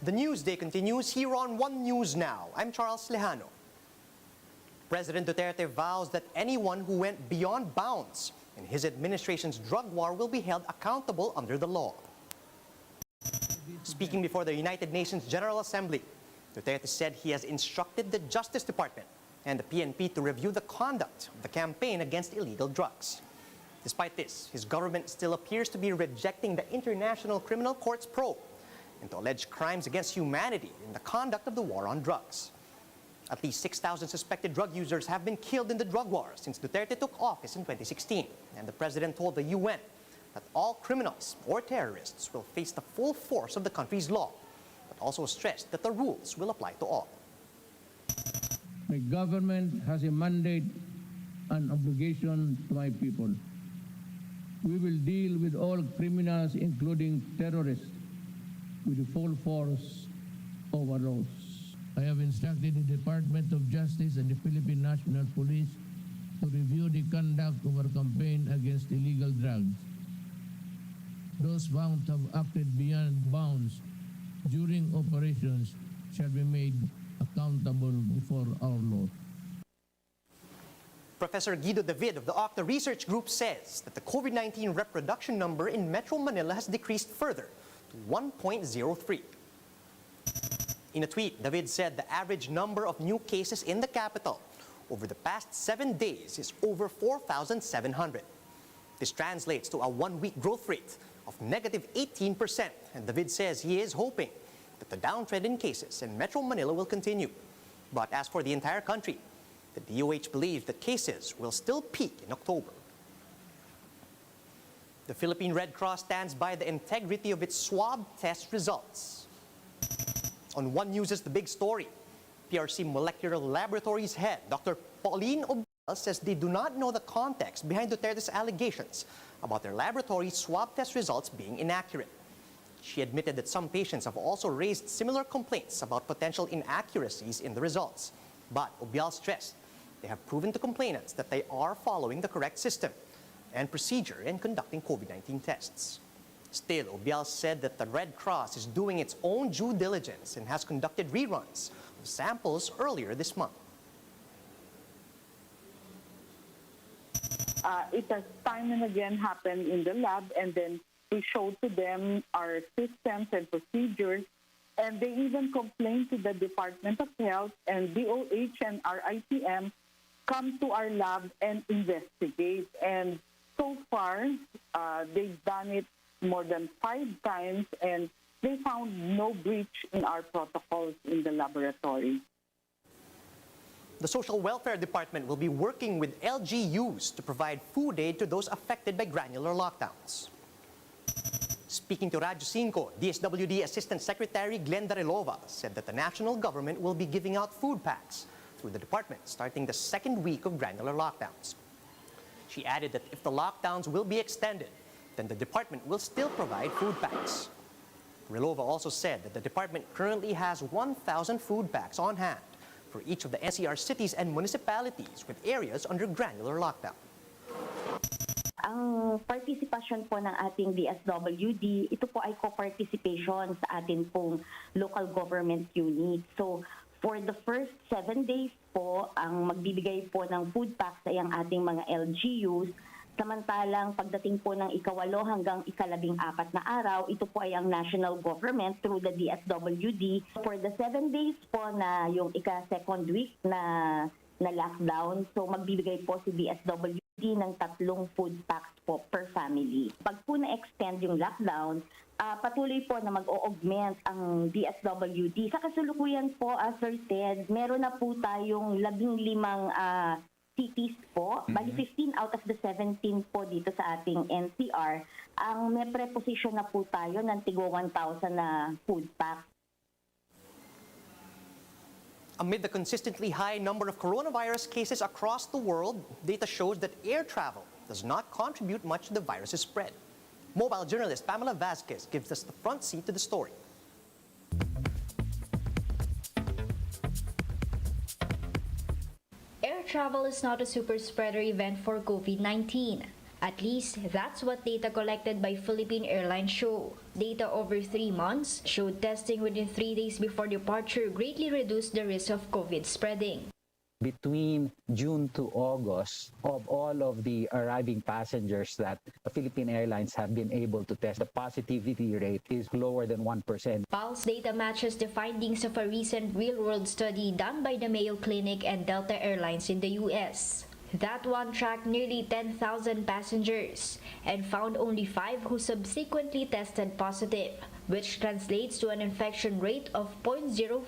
The News Day continues here on One News Now. I'm Charles Lejano. President Duterte vows that anyone who went beyond bounds in his administration's drug war will be held accountable under the law. Speaking before the United Nations General Assembly, Duterte said he has instructed the Justice Department and the PNP to review the conduct of the campaign against illegal drugs. Despite this, his government still appears to be rejecting the International Criminal Court's probe into alleged crimes against humanity in the conduct of the war on drugs. At least 6,000 suspected drug users have been killed in the drug war since Duterte took office in 2016. And the president told the UN that all criminals or terrorists will face the full force of the country's law, but also stressed that the rules will apply to all. My government has a mandate and obligation to my people. We will deal with all criminals, including terrorists, with the full force of our laws. I have instructed the Department of Justice and the Philippine National Police to review the conduct of our campaign against illegal drugs. Those found to have acted beyond bounds during operations shall be made accountable before our law. Professor Guido David of the OCTA Research Group says that the COVID-19 reproduction number in Metro Manila has decreased further to 1.03. In a tweet, David said the average number of new cases in the capital over the past 7 days is over 4,700. This translates to a one-week growth rate of negative 18%, and David says he is hoping that the downtrend in cases in Metro Manila will continue. But as for the entire country, the DOH believes that cases will still peak in October. The Philippine Red Cross stands by the integrity of its swab test results. On One News' The Big Story, PRC Molecular Laboratories head Dr. Pauline Obial says they do not know the context behind Duterte's allegations about their laboratory swab test results being inaccurate. She admitted that some patients have also raised similar complaints about potential inaccuracies in the results. But Obial stressed they have proven to complainants that they are following the correct system and procedure in conducting COVID-19 tests. Still, Obial said that the Red Cross is doing its own due diligence and has conducted reruns of samples earlier this month. It has time and again happened in the lab, and then we showed to them our systems and procedures, and they even complained to the Department of Health, and DOH and our ITM come to our lab and investigate. And so far, they've done it more than 5 times, and they found no breach in our protocols in the laboratory. The Social Welfare Department will be working with LGUs to provide food aid to those affected by granular lockdowns. Speaking to Radyo 5, DSWD Assistant Secretary Glenda Relova said that the national government will be giving out food packs through the department starting the 2nd week of granular lockdowns. She added that if the lockdowns will be extended, then the department will still provide food packs. Relova also said that the department currently has 1,000 food packs on hand for each of the NCR cities and municipalities with areas under granular lockdown. Ang participation po ng ating DSWD, ito po ay co-participation sa atin pong local government unit. So, for the first 7 days po, ang magbibigay po ng food packs ay ang ating mga LGUs. Samantalang pagdating po ng ika-8 hanggang ika-14 na araw, ito po ay ang national government through the DSWD. For the 7 days po na yung ika-2nd week na lockdown, so magbibigay po si DSWD ng 3 food packs po per family. Pag po na-extend yung lockdown, patuloy po na mag-o-augment ang DSWD. Sa kasulukuyan po, Sir Ted, meron na po tayong 15 cities po, bali 15 out of the 17 po dito sa ating NCR, ang may preposition na po tayo ng tigwa 1,000 na food pack. Amid the consistently high number of coronavirus cases across the world, data shows that air travel does not contribute much to the virus's spread. Mobile journalist Pamela Vasquez gives us the front seat to the story. Air travel is not a super spreader event for COVID-19. At least, that's what data collected by Philippine Airlines show. Data over 3 months showed testing within 3 days before departure greatly reduced the risk of COVID spreading. Between June to August, of all of the arriving passengers that Philippine Airlines have been able to test, the positivity rate is lower than 1%. Pulse data matches the findings of a recent real-world study done by the Mayo Clinic and Delta Airlines in the U.S. That one tracked nearly 10,000 passengers and found only 5 who subsequently tested positive, which translates to an infection rate of 0.05%.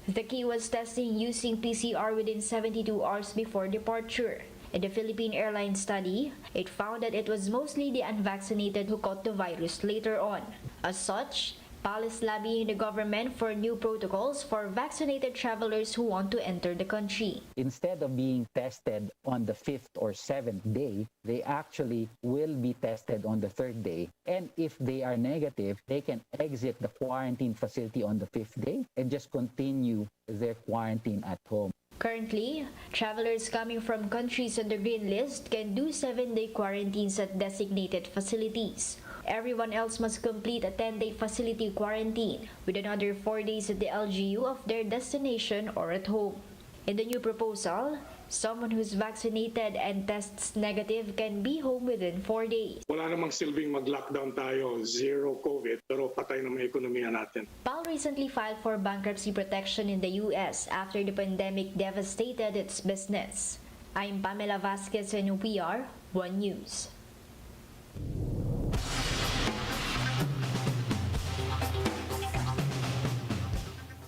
The key was testing using PCR within 72 hours before departure. In the Philippine Airlines study, it found that it was mostly the unvaccinated who caught the virus later on. As such, PAL is lobbying the government for new protocols for vaccinated travelers who want to enter the country. Instead of being tested on the 5th or 7th day, they actually will be tested on the 3rd day. And if they are negative, they can exit the quarantine facility on the 5th day and just continue their quarantine at home. Currently, travelers coming from countries on the green list can do 7-day quarantines at designated facilities. Everyone else must complete a 10-day facility quarantine with another 4 days at the LGU of their destination or at home. In the new proposal, someone who's vaccinated and tests negative can be home within 4 days. Wala namang silbing mag-lockdown tayo, zero COVID, pero patay na may ekonomiya natin. PAL recently filed for bankruptcy protection in the U.S. after the pandemic devastated its business. I'm Pamela Vasquez and we are One News.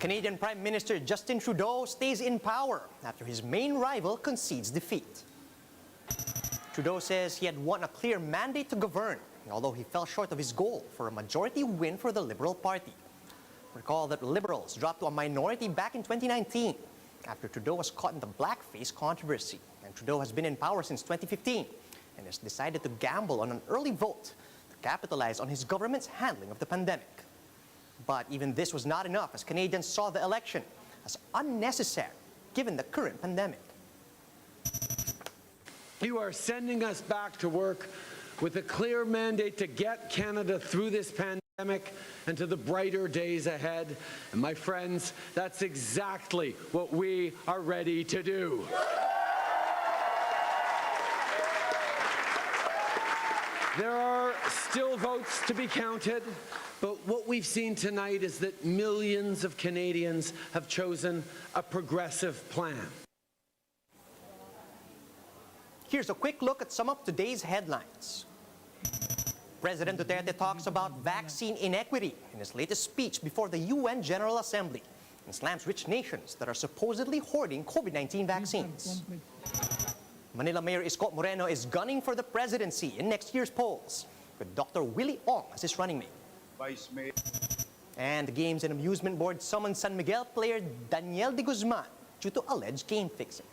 Canadian Prime Minister Justin Trudeau stays in power after his main rival concedes defeat. Trudeau says he had won a clear mandate to govern, although he fell short of his goal for a majority win for the Liberal Party. Recall that Liberals dropped to a minority back in 2019 after Trudeau was caught in the blackface controversy. And Trudeau has been in power since 2015 and has decided to gamble on an early vote to capitalize on his government's handling of the pandemic. But even this was not enough, as Canadians saw the election as unnecessary given the current pandemic. You are sending us back to work with a clear mandate to get Canada through this pandemic and to the brighter days ahead. And my friends, that's exactly what we are ready to do. There are still votes to be counted, but what we've seen tonight is that millions of Canadians have chosen a progressive plan. Here's a quick look at some of today's headlines. President Duterte talks about vaccine inequity in his latest speech before the UN General Assembly and slams rich nations that are supposedly hoarding COVID-19 vaccines. Manila Mayor Isko Moreno is gunning for the presidency in next year's polls, with Dr. Willie Ong as his running mate. Vice Mayor. And the Games and Amusement Board summoned San Miguel player Daniel de Guzman due to alleged game fixing.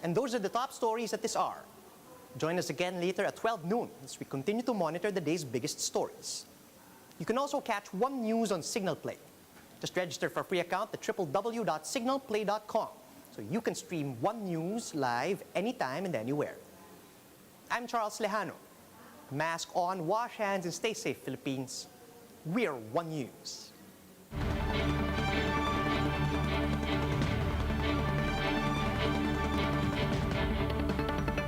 And those are the top stories at this hour. Join us again later at 12 noon as we continue to monitor the day's biggest stories. You can also catch One News on Signal Play. Just register for a free account at www.signalplay.com so you can stream One News live anytime and anywhere. I'm Charles Lejano. Mask on, wash hands, and stay safe, Philippines. We're One News.